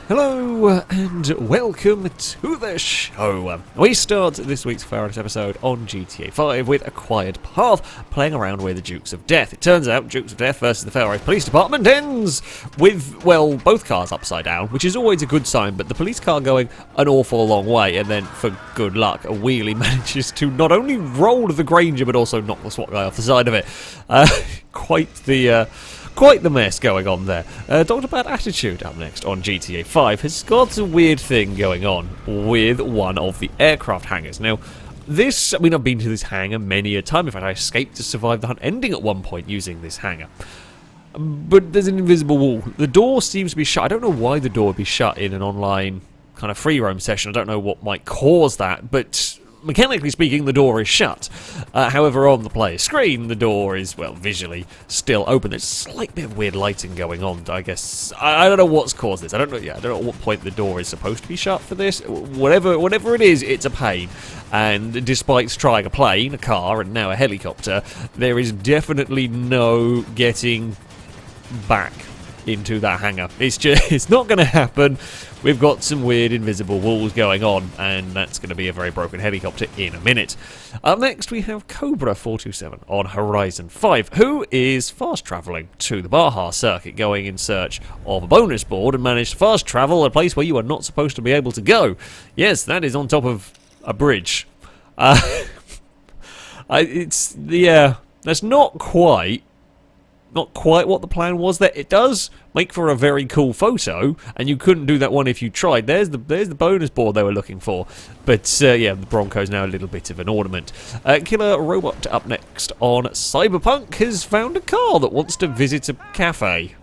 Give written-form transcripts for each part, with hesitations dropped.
Hello and welcome to the show. We start this week's FailRace episode on GTA 5 with a quiet path, playing around with the Dukes of Death. It turns out Dukes of Death versus the FailRace Police Department ends with, well, both cars upside down, which is always a good sign, but the police car going an awful long way, and then, for good luck, a wheelie manages to not only roll the Granger, but also knock the SWAT guy off the side of it. Quite the mess going on there. Dr. Bad Attitude up next on GTA 5 has got a weird thing going on with one of the aircraft hangars. Now, I've been to this hangar many a time. In fact, I escaped to survive the hunt ending at one point using this hangar. But there's an invisible wall. The door seems to be shut. I don't know why the door would be shut in an online kind of free roam session. I don't know what might cause that, but mechanically speaking, the door is shut. However, on the player's screen, the door is, well, visually still open. There's a slight bit of weird lighting going on, I guess. I don't know what's caused this. I don't know at what point the door is supposed to be shut for this. Whatever it is, it's a pain. And despite trying a plane, a car, and now a helicopter, there is definitely no getting back into that hangar. It's not going to happen. We've got some weird invisible walls going on, and that's going to be a very broken helicopter in a minute. Up next, we have Cobra 427 on Horizon 5, who is fast travelling to the Baja circuit, going in search of a bonus board and managed to fast travel a place where you are not supposed to be able to go. Yes, that is on top of a bridge. That's not quite what the plan was there. It does make for a very cool photo, and you couldn't do that one if you tried. There's the bonus board they were looking for. But yeah, the Bronco's now a little bit of an ornament. Killer Robot up next on Cyberpunk has found a car that wants to visit a cafe.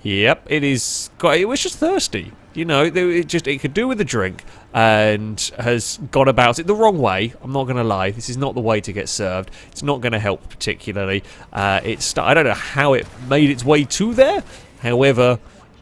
Yep, it was just thirsty. You know, it could do with a drink, and has gone about it the wrong way. I'm not going to lie. This is not the way to get served. It's not going to help particularly. I don't know how it made its way to there. However,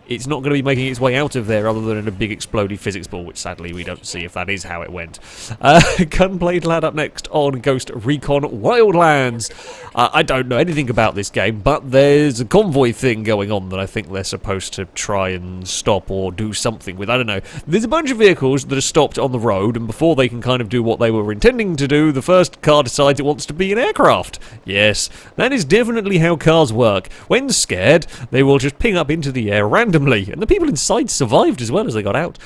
it's not going to be making its way out of there other than in a big exploding physics ball, which sadly we don't see if that is how it went. Gunblade Lad up next on Ghost Recon Wildlands. I don't know anything about this game, but there's a convoy thing going on that I think they're supposed to try and stop or do something with. I don't know. There's a bunch of vehicles that are stopped on the road, and before they can kind of do what they were intending to do, the first car decides it wants to be an aircraft. Yes, that is definitely how cars work. When scared, they will just ping up into the air randomly, and the people inside survived as well as they got out.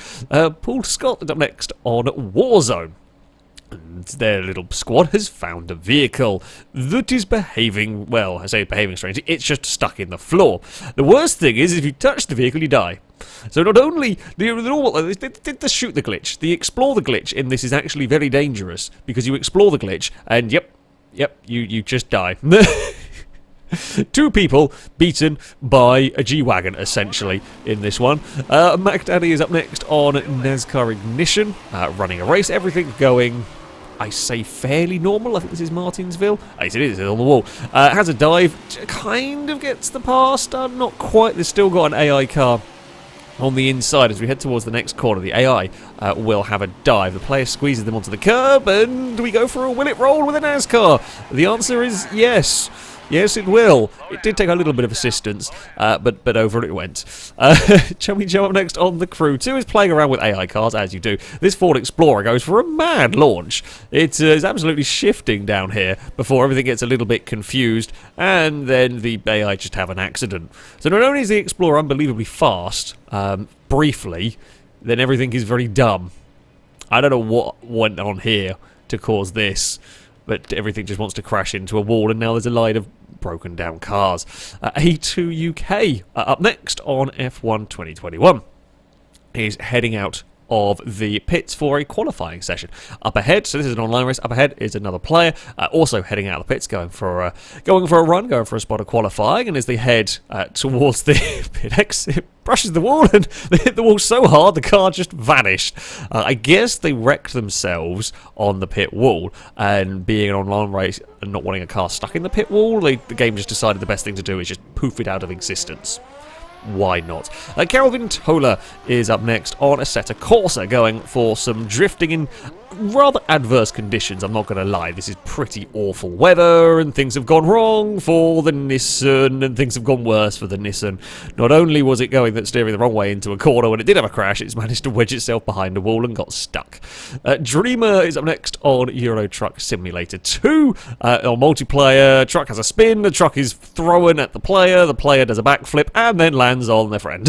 Paul Scott up next on Warzone. And their little squad has found a vehicle that is behaving, well, I say behaving strangely, it's just stuck in the floor. The worst thing is, if you touch the vehicle, you die. So not only, they shoot the glitch, the explore the glitch in this is actually very dangerous, because you explore the glitch, and yep, you just die. 2 people beaten by a G-Wagon, essentially, in this one. Mac Daddy is up next on Nascar Ignition, running a race. Everything going, I say, fairly normal. I think this is Martinsville. Yes, it is. It's on the wall. Has a dive. Kind of gets the pass done. Not quite. There's still got an AI car on the inside. As we head towards the next corner, the AI will have a dive. The player squeezes them onto the curb, and we go for a will it roll with a NASCAR? The answer is yes. Yes, it will. It did take a little bit of assistance, but over it went. Chummy Joe up next on The Crew 2 is playing around with AI cars, as you do. This Ford Explorer goes for a mad launch. It is absolutely shifting down here before everything gets a little bit confused, and then the AI just have an accident. So not only is the Explorer unbelievably fast, briefly, then everything is very dumb. I don't know what went on here to cause this, but everything just wants to crash into a wall, and now there's a line of broken down cars. A2 UK up next on F1 2021 is heading out of the pits for a qualifying session. Up ahead, so this is an online race, up ahead is another player, also heading out of the pits, going for a run, going for a spot of qualifying, and as they head towards the pit exit, brushes the wall, and they hit the wall so hard the car just vanished. I guess they wrecked themselves on the pit wall, and being an online race and not wanting a car stuck in the pit wall, the game just decided the best thing to do is just poof it out of existence. why not? Calvin Tola is up next on assetto corsa, going for some drifting in rather adverse conditions, I'm not going to lie. This is pretty awful weather, and things have gone wrong for the Nissan, and things have gone worse for the Nissan. Not only was it steering the wrong way into a corner when it did have a crash, it's managed to wedge itself behind a wall and got stuck. Dreamer is up next on Euro Truck Simulator 2. On multiplayer, truck has a spin, the truck is thrown at the player does a backflip, and then lands on their friend.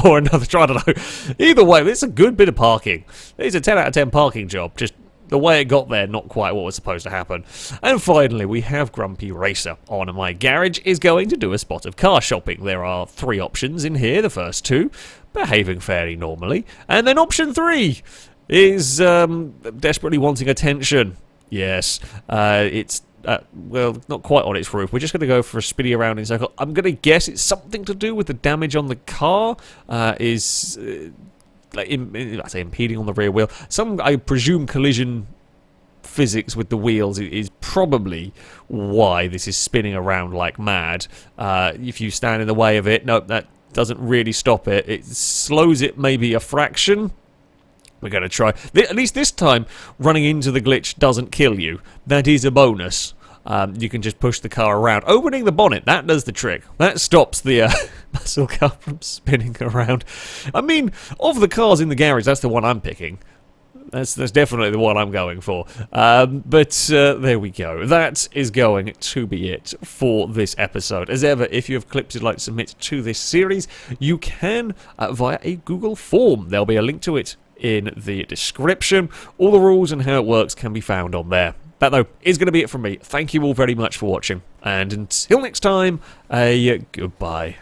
or another, I don't know. Either way, it's a good bit of parking. It's a 10 out of 10 parking job, just the way it got there, not quite what was supposed to happen. And finally, we have Grumpy Racer on My Garage is going to do a spot of car shopping. There are 3 options in here. The first 2, behaving fairly normally. And then option 3 is desperately wanting attention. Yes, it's well, not quite on its roof. We're just going to go for a spinny around in circle. I'm going to guess it's something to do with the damage on the car. I say impeding on the rear wheel. I presume, collision physics with the wheels is probably why this is spinning around like mad. If you stand in the way of it, no, that doesn't really stop it. It slows it maybe a fraction. We're going to try. At least this time, running into the glitch doesn't kill you. That is a bonus. You can just push the car around. Opening the bonnet, that does the trick. That stops the muscle car from spinning around. I mean, of the cars in the garage, that's the one I'm picking. That's definitely the one I'm going for. But there we go. That is going to be it for this episode. As ever, if you have clips you'd like to submit to this series, you can via a Google form. There'll be a link to it in the description. All the rules and how it works can be found on there. That, though, is going to be it from me. Thank you all very much for watching, and until next time, goodbye.